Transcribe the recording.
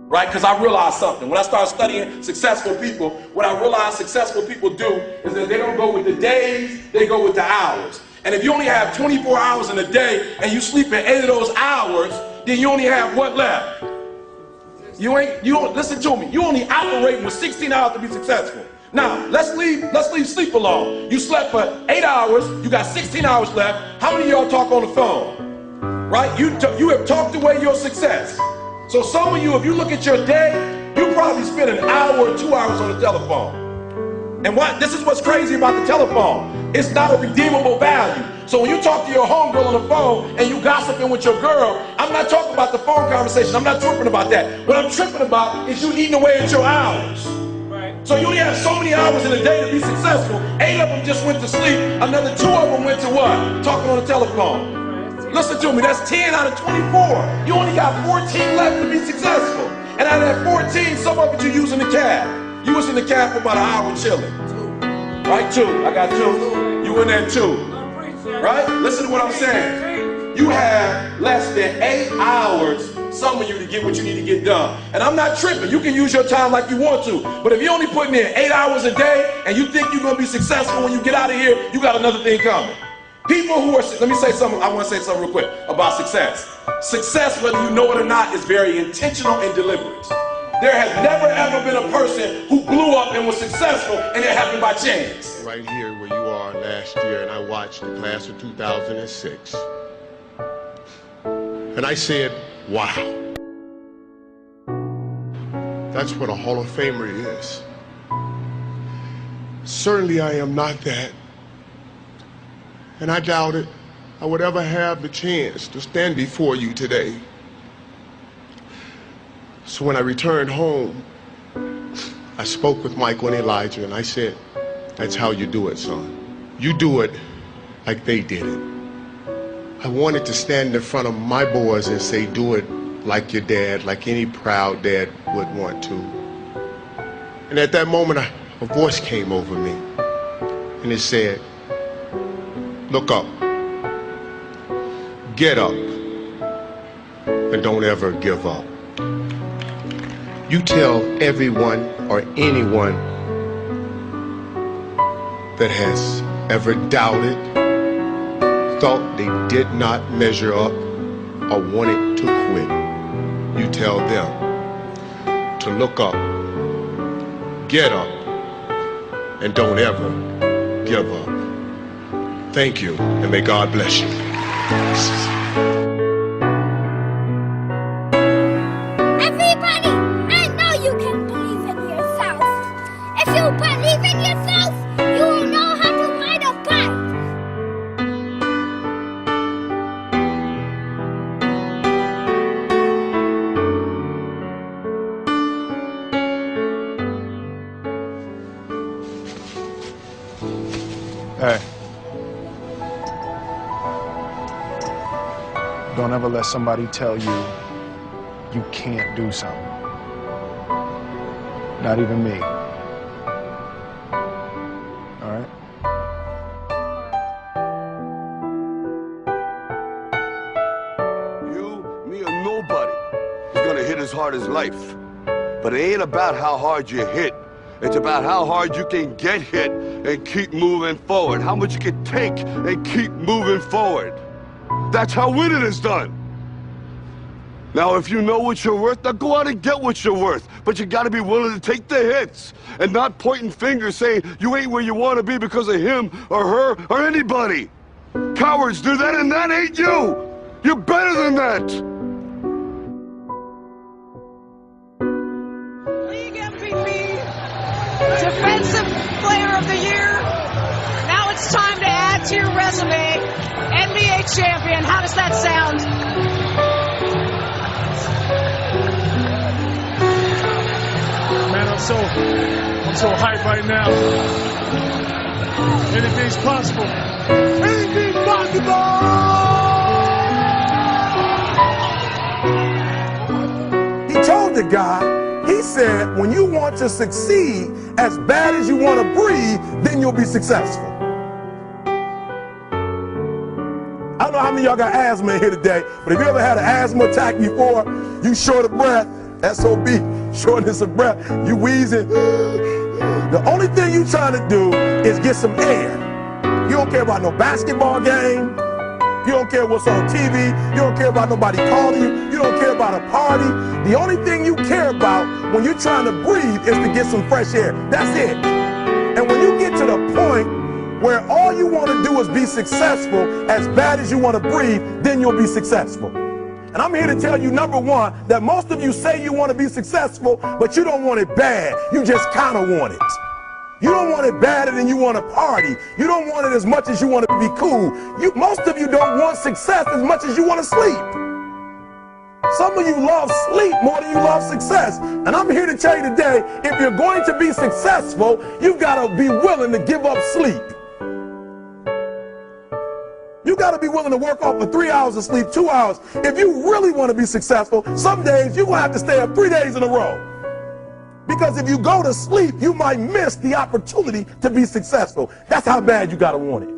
right? Because I realized something. When I started studying successful people, what I realized successful people do is that they don't go with the days, they go with the hours. And if you only have 24 hours in a day and you sleep in 8 of those hours, then you only have what left? You don't listen to me. You only operate with 16 hours to be successful. Now, let's leave sleep alone. You slept for 8 hours, you got 16 hours left. How many of y'all talk on the phone? Right? You have talked away your success. So some of you, if you look at your day, you probably spend an hour or 2 hours on the telephone. And this is what's crazy about the telephone. It's not a redeemable value. So when you talk to your homegirl on the phone and you gossiping with your girl, I'm not talking about the phone conversation. I'm not tripping about that. What I'm tripping about is you eating away at your hours. Right. So you only have so many hours in a day to be successful. 8 of them just went to sleep. Another 2 of them went to what? Talking on the telephone. Right. Listen to me. That's 10 out of 24. You only got 14 left to be successful. And out of that 14, some of it you use in the cab. You was in the cab for about an hour chilling. Right? 2. I got 2. You in there 2. Right? Listen to what I'm saying. You have less than 8 hours, some of you, to get what you need to get done. And I'm not tripping. You can use your time like you want to. But if you're only putting in 8 hours a day and you think you're going to be successful when you get out of here, you got another thing coming. People who are, let me say something, I want to say something real quick about success. Success, whether you know it or not, is very intentional and deliberate. There has never ever been a person who blew up and was successful and it happened by chance. Right here where you are last year, and I watched the class of 2006. And I said, wow. That's what a Hall of Famer is. Certainly I am not that. And I doubted I would ever have the chance to stand before you today. So when I returned home, I spoke with Michael and Elijah, and I said, that's how you do it, son. You do it like they did it. I wanted to stand in front of my boys and say, do it like your dad, like any proud dad would want to. And at that moment, a voice came over me, and it said, look up, get up, and don't ever give up. You tell everyone or anyone that has ever doubted, thought they did not measure up, or wanted to quit, you tell them to look up, get up, and don't ever give up. Thank you, and may God bless you. Hey. Don't ever let somebody tell you you can't do something. Not even me. All right? You, me, or nobody is gonna hit as hard as life. But it ain't about how hard you hit. It's about how hard you can get hit and keep moving forward. How much you can take and keep moving forward. That's how winning is done. Now, if you know what you're worth, now go out and get what you're worth. But you gotta be willing to take the hits and not pointing fingers saying you ain't where you wanna be because of him or her or anybody. Cowards do that, and that ain't you. You're better than that. Defensive Player of the Year. Now it's time to add to your resume. NBA champion. How does that sound? Man, I'm so hyped right now. Anything's possible. Anything's possible! He told the guy, he said, when you want to succeed as bad as you want to breathe, then you'll be successful. I don't know how many of y'all got asthma in here today, but if you ever had an asthma attack before, you short of breath, SOB, shortness of breath. You wheezing. The only thing you trying to do is get some air. You don't care about no basketball game. You don't care what's on TV. You don't care about nobody calling you. You don't care about a party. The only thing you care about when you're trying to breathe is to get some fresh air. That's it. And when you get to the point where all you want to do is be successful as bad as you want to breathe, then you'll be successful. And I'm here to tell you, number one, that most of you say you want to be successful, but you don't want it bad. You just kind of want it. You don't want it badder than you want to party. You don't want it as much as you want to be cool. Most of you don't want success as much as you want to sleep. Some of you love sleep more than you love success. And I'm here to tell you today, if you're going to be successful, you've got to be willing to give up sleep. You got to be willing to work off for 3 hours of sleep, 2 hours. If you really want to be successful, some days you're going to have to stay up 3 days in a row. Because if you go to sleep, you might miss the opportunity to be successful. That's how bad you got to want it.